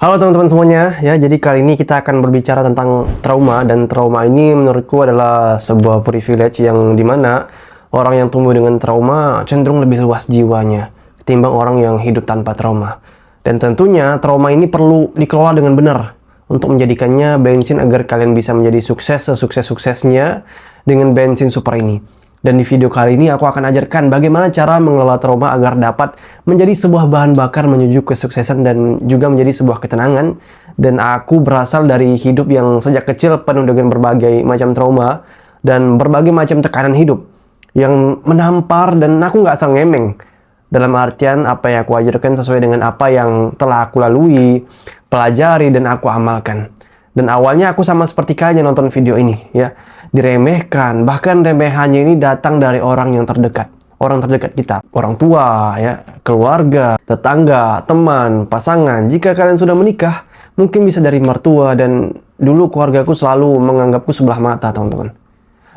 Halo teman-teman semuanya, ya jadi kali ini kita akan berbicara tentang trauma, dan trauma ini menurutku adalah sebuah privilege yang dimana orang yang tumbuh dengan trauma cenderung lebih luas jiwanya ketimbang orang yang hidup tanpa trauma. Dan tentunya trauma ini perlu dikelola dengan benar untuk menjadikannya bensin agar kalian bisa menjadi sukses sesukses-suksesnya dengan bensin super ini. Dan di video kali ini aku akan ajarkan bagaimana cara mengelola trauma agar dapat menjadi sebuah bahan bakar menuju kesuksesan dan juga menjadi sebuah ketenangan. Dan aku berasal dari hidup yang sejak kecil penuh dengan berbagai macam trauma dan berbagai macam tekanan hidup yang menampar, dan aku nggak asal ngemeng. Dalam artian apa yang aku ajarkan sesuai dengan apa yang telah aku lalui, pelajari, dan aku amalkan. Dan awalnya aku sama seperti kalian yang nonton video ini, ya, diremehkan. Bahkan remehannya ini datang dari orang yang terdekat. Orang terdekat kita, orang tua, ya, keluarga, tetangga, teman, pasangan. Jika kalian sudah menikah, mungkin bisa dari mertua, dan dulu keluargaku selalu menganggapku sebelah mata, teman-teman.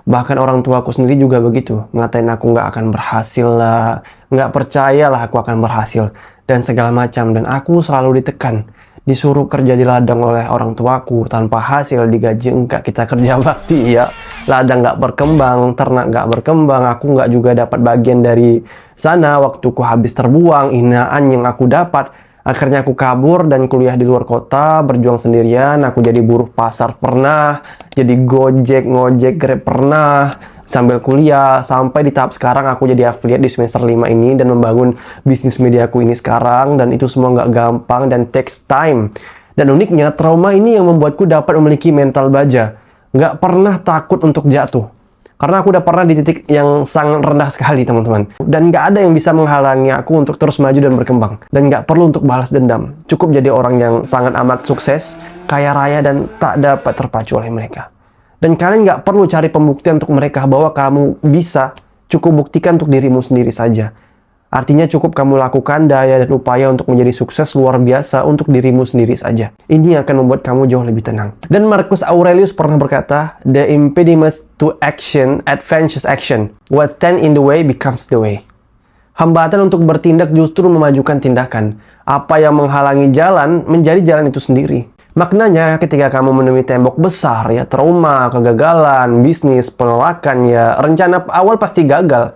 Bahkan orang tuaku sendiri juga begitu, ngatain aku nggak akan berhasil lah, nggak percaya lah aku akan berhasil, dan segala macam. Dan aku selalu ditekan, disuruh kerja di ladang oleh orang tuaku tanpa hasil, digaji enggak, kita kerja bakti, ya. Ladang nggak berkembang, ternak nggak berkembang, aku nggak juga dapat bagian dari sana, waktuku habis terbuang, hinaan yang aku dapat. Akhirnya aku kabur dan kuliah di luar kota, berjuang sendirian. Aku jadi buruh pasar pernah, jadi ngojek Grab pernah, sambil kuliah, sampai di tahap sekarang aku jadi affiliate di semester 5 ini dan membangun bisnis mediaku ini sekarang. Dan itu semua nggak gampang dan takes time. Dan uniknya, trauma ini yang membuatku dapat memiliki mental baja. Nggak pernah takut untuk jatuh. Karena aku udah pernah di titik yang sangat rendah sekali, teman-teman. Dan nggak ada yang bisa menghalangi aku untuk terus maju dan berkembang. Dan nggak perlu untuk balas dendam. Cukup jadi orang yang sangat amat sukses, kaya raya, dan tak dapat terpacu oleh mereka. Dan kalian nggak perlu cari pembuktian untuk mereka bahwa kamu bisa. Cukup buktikan untuk dirimu sendiri saja. Artinya cukup kamu lakukan daya dan upaya untuk menjadi sukses luar biasa untuk dirimu sendiri saja. Ini akan membuat kamu jauh lebih tenang. Dan Marcus Aurelius pernah berkata, "The impediments to action advances action. What stand in the way becomes the way." Hambatan untuk bertindak justru memajukan tindakan. Apa yang menghalangi jalan menjadi jalan itu sendiri. Maknanya ketika kamu menemui tembok besar, ya, trauma, kegagalan, bisnis, penolakan, ya, rencana awal pasti gagal.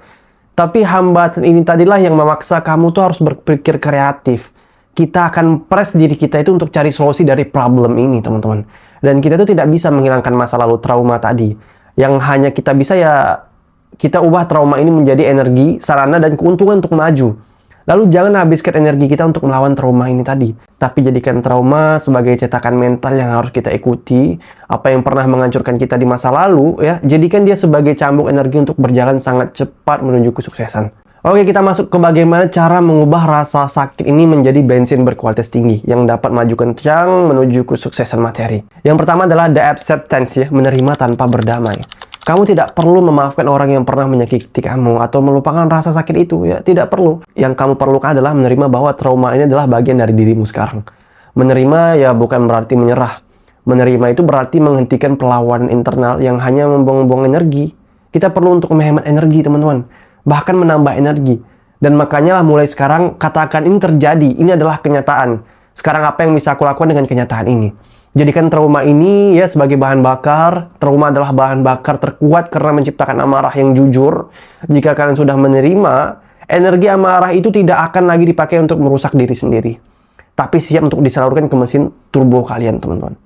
Tapi hambatan ini tadilah yang memaksa kamu tuh harus berpikir kreatif. Kita akan press diri kita itu untuk cari solusi dari problem ini, teman-teman. Dan kita tuh tidak bisa menghilangkan masa lalu trauma tadi. Yang hanya kita bisa, ya, kita ubah trauma ini menjadi energi, sarana, dan keuntungan untuk maju. Lalu jangan habiskan energi kita untuk melawan trauma ini tadi. Tapi jadikan trauma sebagai cetakan mental yang harus kita ikuti. Apa yang pernah menghancurkan kita di masa lalu, ya, jadikan dia sebagai cambuk energi untuk berjalan sangat cepat menuju kesuksesan. Oke, kita masuk ke bagaimana cara mengubah rasa sakit ini menjadi bensin berkualitas tinggi yang dapat maju kencang menuju kesuksesan materi. Yang pertama adalah the acceptance, ya, menerima tanpa berdamai. Kamu tidak perlu memaafkan orang yang pernah menyakiti kamu atau melupakan rasa sakit itu, ya, tidak perlu. Yang kamu perlukan adalah menerima bahwa trauma ini adalah bagian dari dirimu sekarang. Menerima, ya, bukan berarti menyerah. Menerima itu berarti menghentikan perlawanan internal yang hanya membuang-buang energi. Kita perlu untuk menghemat energi, teman-teman. Bahkan menambah energi. Dan makanya lah mulai sekarang katakan ini terjadi, ini adalah kenyataan. Sekarang apa yang bisa aku lakukan dengan kenyataan ini? Jadikan trauma ini, ya, sebagai bahan bakar. Trauma adalah bahan bakar terkuat karena menciptakan amarah yang jujur. Jika kalian sudah menerima, energi amarah itu tidak akan lagi dipakai untuk merusak diri sendiri. Tapi siap untuk disalurkan ke mesin turbo kalian, teman-teman.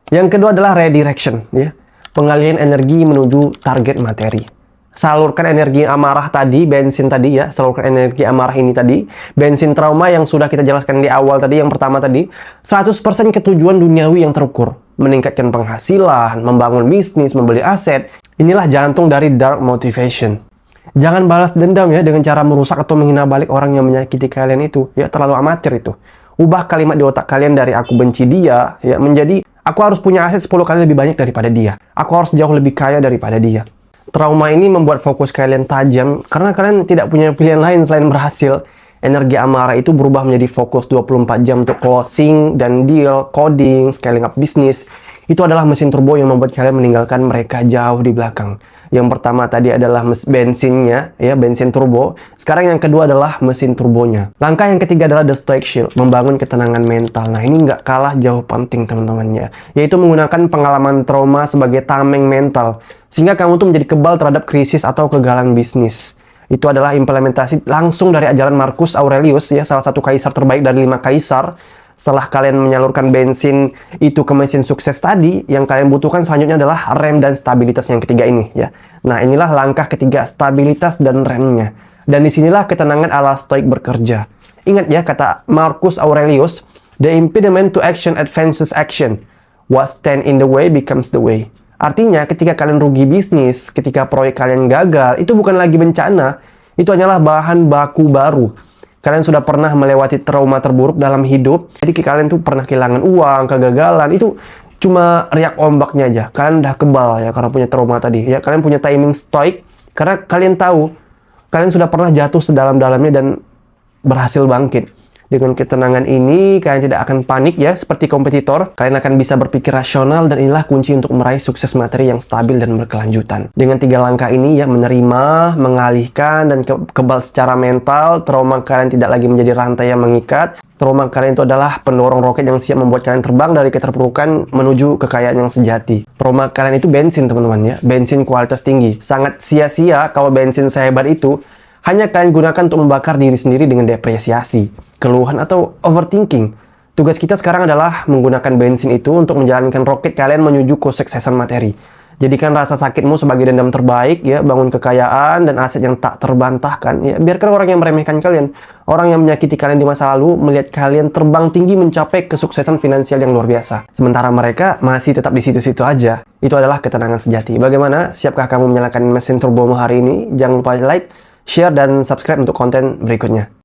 Yang kedua adalah redirection, ya. Pengalihan energi menuju target materi. Salurkan energi amarah tadi, bensin tadi, ya. Salurkan energi amarah ini tadi. Bensin trauma yang sudah kita jelaskan di awal tadi, yang pertama tadi. 100% ketujuan duniawi yang terukur. Meningkatkan penghasilan, membangun bisnis, membeli aset. Inilah jantung dari dark motivation. Jangan balas dendam, ya, dengan cara merusak atau menghina balik orang yang menyakiti kalian itu. Ya, terlalu amatir itu. Ubah kalimat di otak kalian dari aku benci dia, ya, menjadi aku harus punya aset 10 kali lebih banyak daripada dia. Aku harus jauh lebih kaya daripada dia. Trauma ini membuat fokus kalian tajam karena kalian tidak punya pilihan lain selain berhasil. Energi amarah itu berubah menjadi fokus 24 jam untuk closing dan deal, coding, scaling up bisnis. Itu adalah mesin turbo yang membuat kalian meninggalkan mereka jauh di belakang. Yang pertama tadi adalah bensinnya, ya, bensin turbo. Sekarang yang kedua adalah mesin turbonya. Langkah yang ketiga adalah the stoic shield, membangun ketenangan mental. Nah, ini nggak kalah jauh penting teman-teman ya, yaitu menggunakan pengalaman trauma sebagai tameng mental, sehingga kamu tuh menjadi kebal terhadap krisis atau kegagalan bisnis. Itu adalah implementasi langsung dari ajaran Marcus Aurelius, ya, salah satu kaisar terbaik dari 5 kaisar. Setelah kalian menyalurkan bensin itu ke mesin sukses tadi, yang kalian butuhkan selanjutnya adalah rem dan stabilitas yang ketiga ini, ya. Nah, inilah langkah ketiga, stabilitas dan remnya. Dan disinilah ketenangan ala stoik bekerja. Ingat ya, kata Marcus Aurelius, the impediment to action advances action. What stand in the way becomes the way. Artinya, ketika kalian rugi bisnis, ketika proyek kalian gagal, itu bukan lagi bencana, itu hanyalah bahan baku baru. Kalian sudah pernah melewati trauma terburuk dalam hidup, jadi kalian tuh pernah kehilangan uang, kegagalan, itu cuma riak ombaknya aja. Kalian udah kebal ya karena punya trauma tadi. Ya, kalian punya timing stoik karena kalian tahu kalian sudah pernah jatuh sedalam-dalamnya dan berhasil bangkit. Dengan ketenangan ini, kalian tidak akan panik ya, seperti kompetitor. Kalian akan bisa berpikir rasional dan inilah kunci untuk meraih sukses materi yang stabil dan berkelanjutan. Dengan 3 langkah ini ya, menerima, mengalihkan, dan kebal secara mental, trauma kalian tidak lagi menjadi rantai yang mengikat. Trauma kalian itu adalah pendorong roket yang siap membuat kalian terbang dari keterpurukan menuju kekayaan yang sejati. Trauma kalian itu bensin teman-teman ya, bensin kualitas tinggi. Sangat sia-sia kalau bensin sehebat itu hanya kalian gunakan untuk membakar diri sendiri dengan depresiasi, keluhan, atau overthinking. Tugas kita sekarang adalah menggunakan bensin itu untuk menjalankan roket kalian menuju kesuksesan materi. Jadikan rasa sakitmu sebagai dendam terbaik, ya, bangun kekayaan dan aset yang tak terbantahkan. Ya, biarkan orang yang meremehkan kalian, orang yang menyakiti kalian di masa lalu, melihat kalian terbang tinggi mencapai kesuksesan finansial yang luar biasa. Sementara mereka masih tetap di situ-situ aja. Itu adalah ketenangan sejati. Bagaimana? Siapkah kamu menyalakan mesin turbomu hari ini? Jangan lupa like, share, dan subscribe untuk konten berikutnya.